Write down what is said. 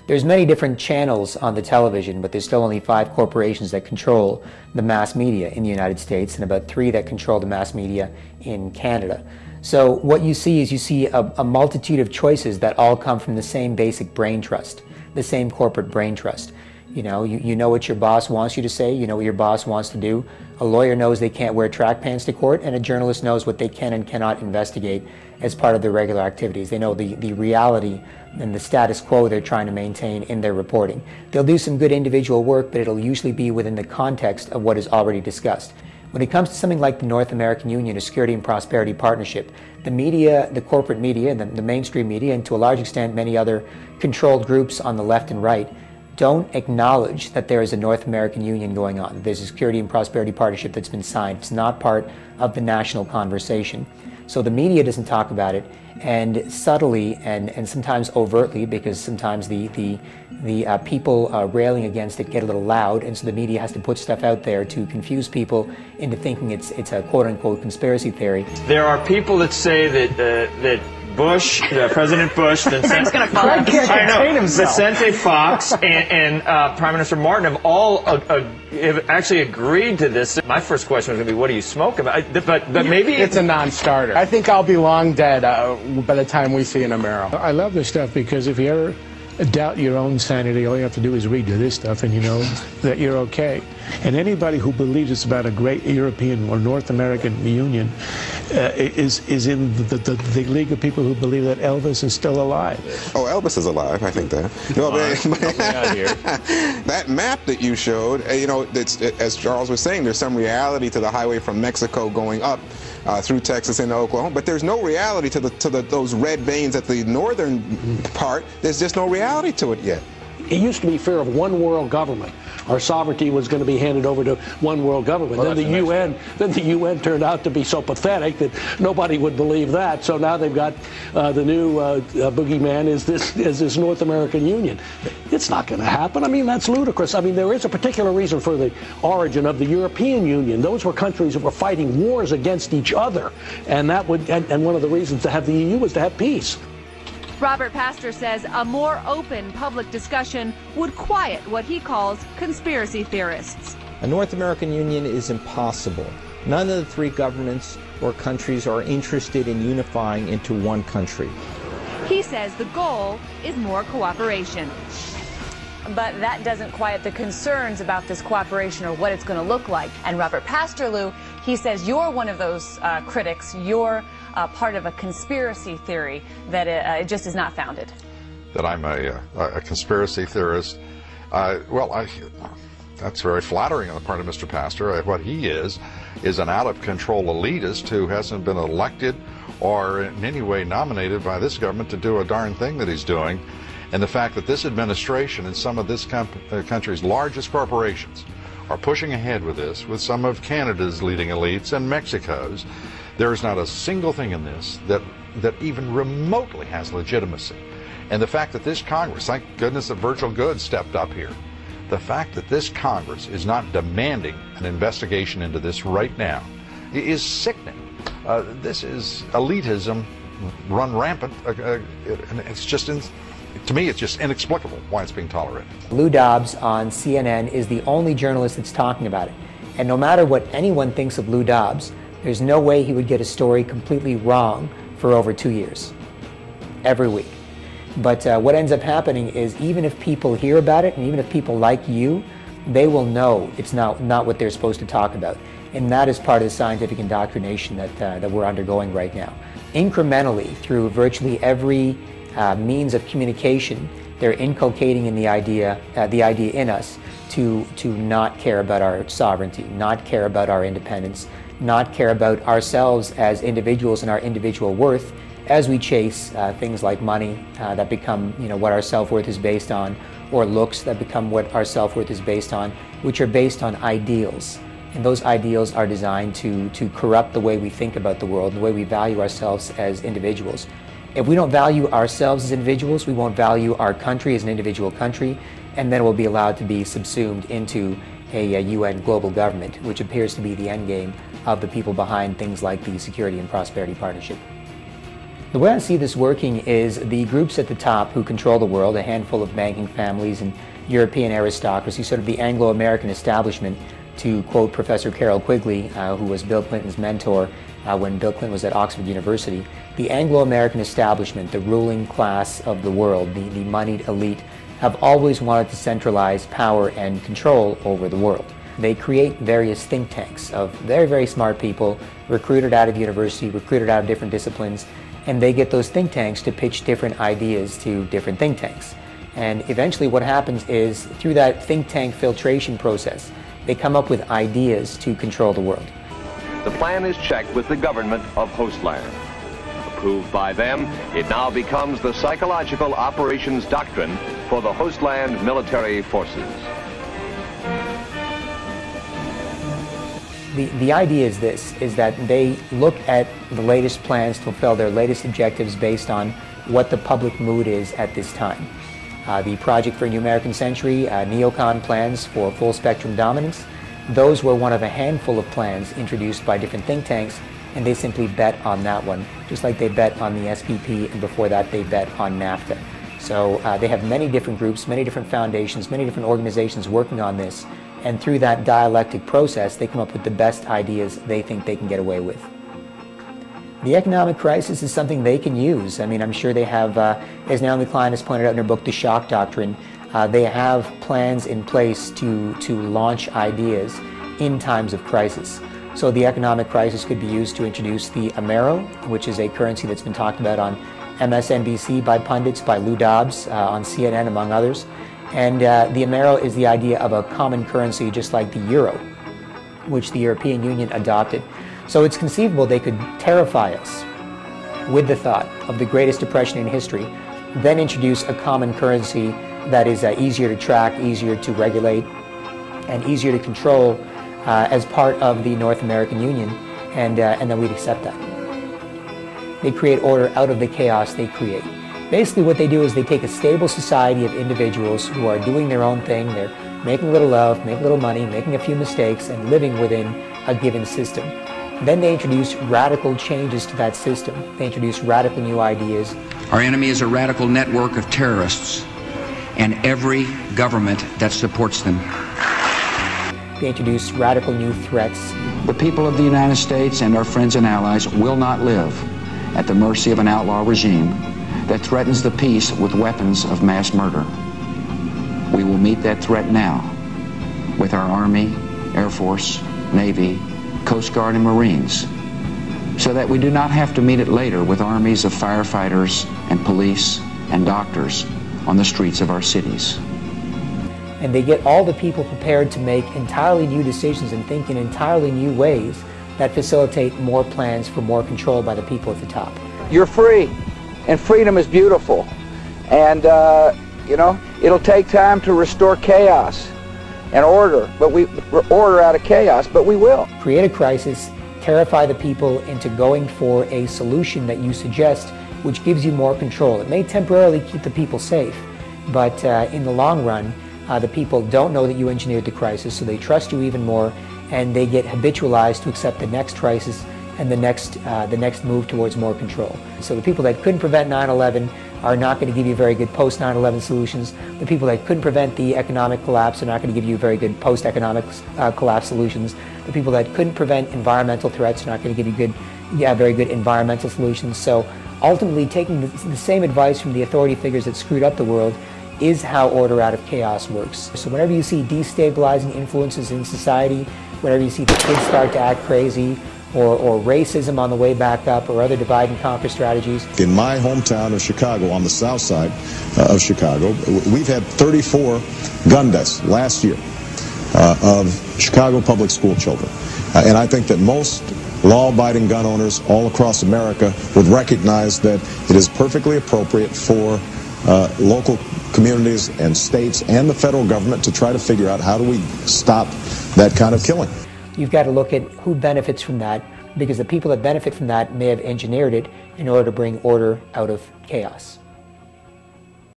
There's many different channels on the television, but there's still only 5 corporations that control the mass media in the United States and about 3 that control the mass media in Canada. So what you see is a multitude of choices that all come from the same basic brain trust, the same corporate brain trust. You know what your boss wants you to say, you know what your boss wants to do. A lawyer knows they can't wear track pants to court, and a journalist knows what they can and cannot investigate as part of their regular activities. They know the reality and the status quo they're trying to maintain in their reporting. They'll do some good individual work, but it'll usually be within the context of what is already discussed. When it comes to something like the North American Union, a Security and Prosperity Partnership, the media, the corporate media, and the mainstream media, and to a large extent many other controlled groups on the left and right, don't acknowledge that there is a North American Union going on. There's a Security and Prosperity Partnership that's been signed. It's not part of the national conversation. So the media doesn't talk about it, and subtly and sometimes overtly, because sometimes the people railing against it get a little loud, and so the media has to put stuff out there to confuse people into thinking it's a quote-unquote conspiracy theory. There are people that say that Bush, President Bush, Vicente Fox, and Prime Minister Martin have all have actually agreed to this. My first question was going to be, what do you smoke about? But maybe it's a non-starter. I think I'll be long dead by the time we see an Amero. I love this stuff because if you ever doubt your own sanity, all you have to do is read this stuff and you know that you're okay. And anybody who believes it's about a great European or North American union is in the league of people who believe that Elvis is still alive. Oh, Elvis is alive, I think that. No, that map that you showed, as Charles was saying, there's some reality to the highway from Mexico going up through Texas into Oklahoma, but there's no reality to those red veins at the northern part. There's just no reality to it yet. It used to be fear of one world government. Our sovereignty was going to be handed over to one world government. Well, then the UN turned out to be so pathetic that nobody would believe that. So now they've got the new boogeyman is this North American Union. It's not going to happen. I mean, that's ludicrous. I mean, there is a particular reason for the origin of the European Union. Those were countries that were fighting wars against each other, and one of the reasons to have the EU was to have peace. Robert Pastor says a more open public discussion would quiet what he calls conspiracy theorists. A North American Union is impossible. None of the 3 governments or countries are interested in unifying into one country. He says the goal is more cooperation. But that doesn't quiet the concerns about this cooperation or what it's going to look like. And Robert Pastor, he says you're one of those critics. You're part of a conspiracy theory that it just is not founded. That I'm a conspiracy theorist? That's very flattering on the part of Mr. Pastor. What he is an out-of-control elitist who hasn't been elected or in any way nominated by this government to do a darn thing that he's doing. And the fact that this administration and some of this country's largest corporations are pushing ahead with this, with some of Canada's leading elites and Mexico's, there is not a single thing in this that even remotely has legitimacy. And the fact that this Congress, thank goodness that Virgil Goode stepped up here, the fact that this Congress is not demanding an investigation into this right now is sickening. This is elitism run rampant. It's just, to me, it's just inexplicable why it's being tolerated. Lou Dobbs on CNN is the only journalist that's talking about it. And no matter what anyone thinks of Lou Dobbs, there's no way he would get a story completely wrong for over 2 years, every week. But what ends up happening is even if people hear about it, and even if people like you, they will know it's not what they're supposed to talk about. And that is part of the scientific indoctrination that we're undergoing right now. Incrementally, through virtually every means of communication, they're inculcating in the idea in us to not care about our sovereignty, not care about our independence, not care about ourselves as individuals and our individual worth as we chase things like money that become what our self-worth is based on, or looks that become what our self-worth is based on, which are based on ideals. And those ideals are designed to corrupt the way we think about the world, the way we value ourselves as individuals. If we don't value ourselves as individuals, we won't value our country as an individual country, and then we'll be allowed to be subsumed into a UN global government, which appears to be the end game of the people behind things like the Security and Prosperity Partnership. The way I see this working is the groups at the top who control the world, a handful of banking families and European aristocracy, sort of the Anglo-American establishment, to quote Professor Carroll Quigley, who was Bill Clinton's mentor when Bill Clinton was at Oxford University. The Anglo-American establishment, the ruling class of the world, the moneyed elite, have always wanted to centralize power and control over the world. They create various think tanks of very, very smart people, recruited out of university, recruited out of different disciplines, and they get those think tanks to pitch different ideas to different think tanks. And eventually what happens is, through that think tank filtration process, they come up with ideas to control the world. The plan is checked with the government of Hostland. Approved by them, it now becomes the psychological operations doctrine for the Hostland military forces. The idea is this, is that they look at the latest plans to fulfill their latest objectives based on what the public mood is at this time. The Project for a New American Century, neocon plans for full spectrum dominance, those were one of a handful of plans introduced by different think tanks, and they simply bet on that one, just like they bet on the SPP, and before that they bet on NAFTA. So they have many different groups, many different foundations, many different organizations working on this, and through that dialectic process they come up with the best ideas they think they can get away with. The economic crisis is something they can use. I mean, I'm sure they have, as Naomi Klein has pointed out in her book, The Shock Doctrine, they have plans in place to launch ideas in times of crisis. So the economic crisis could be used to introduce the Amero, which is a currency that's been talked about on MSNBC by pundits, by Lou Dobbs, on CNN, among others. And the Amero is the idea of a common currency just like the euro, which the European Union adopted. So it's conceivable they could terrify us with the thought of the greatest depression in history, then introduce a common currency that is easier to track, easier to regulate, and easier to control as part of the North American Union, and then we'd accept that. They create order out of the chaos they create. Basically what they do is they take a stable society of individuals who are doing their own thing, they're making a little love, making a little money, making a few mistakes, and living within a given system. Then they introduce radical changes to that system. They introduce radical new ideas. Our enemy is a radical network of terrorists and every government that supports them. They introduce radical new threats. The people of the United States and our friends and allies will not live at the mercy of an outlaw regime that threatens the peace with weapons of mass murder. We will meet that threat now with our Army, Air Force, Navy, Coast Guard, and Marines, so that we do not have to meet it later with armies of firefighters and police and doctors on the streets of our cities. And they get all the people prepared to make entirely new decisions and think in entirely new ways that facilitate more plans for more control by the people at the top. You're free, and freedom is beautiful. And, you know, it'll take time to restore chaos and order, but order out of chaos, but we will. Create a crisis, terrify the people into going for a solution that you suggest, which gives you more control. It may temporarily keep the people safe, but in the long run, the people don't know that you engineered the crisis, so they trust you even more, and they get habitualized to accept the next crisis and the next move towards more control. So the people that couldn't prevent 9/11 are not going to give you very good post-9/11 solutions. The people that couldn't prevent the economic collapse are not going to give you very good post-economic collapse solutions. The people that couldn't prevent environmental threats are not going to give you very good environmental solutions. So ultimately, taking the same advice from the authority figures that screwed up the world is how order out of chaos works. So whenever you see destabilizing influences in society, whenever you see the kids start to act crazy, or racism on the way back up, or other divide and conquer strategies. In my hometown of Chicago, on the south side of Chicago, we've had 34 gun deaths last year of Chicago public school children. And I think that most law-abiding gun owners all across America would recognize that it is perfectly appropriate for local communities and states and the federal government to try to figure out how do we stop that kind of killing. You've got to look at who benefits from that, because the people that benefit from that may have engineered it in order to bring order out of chaos.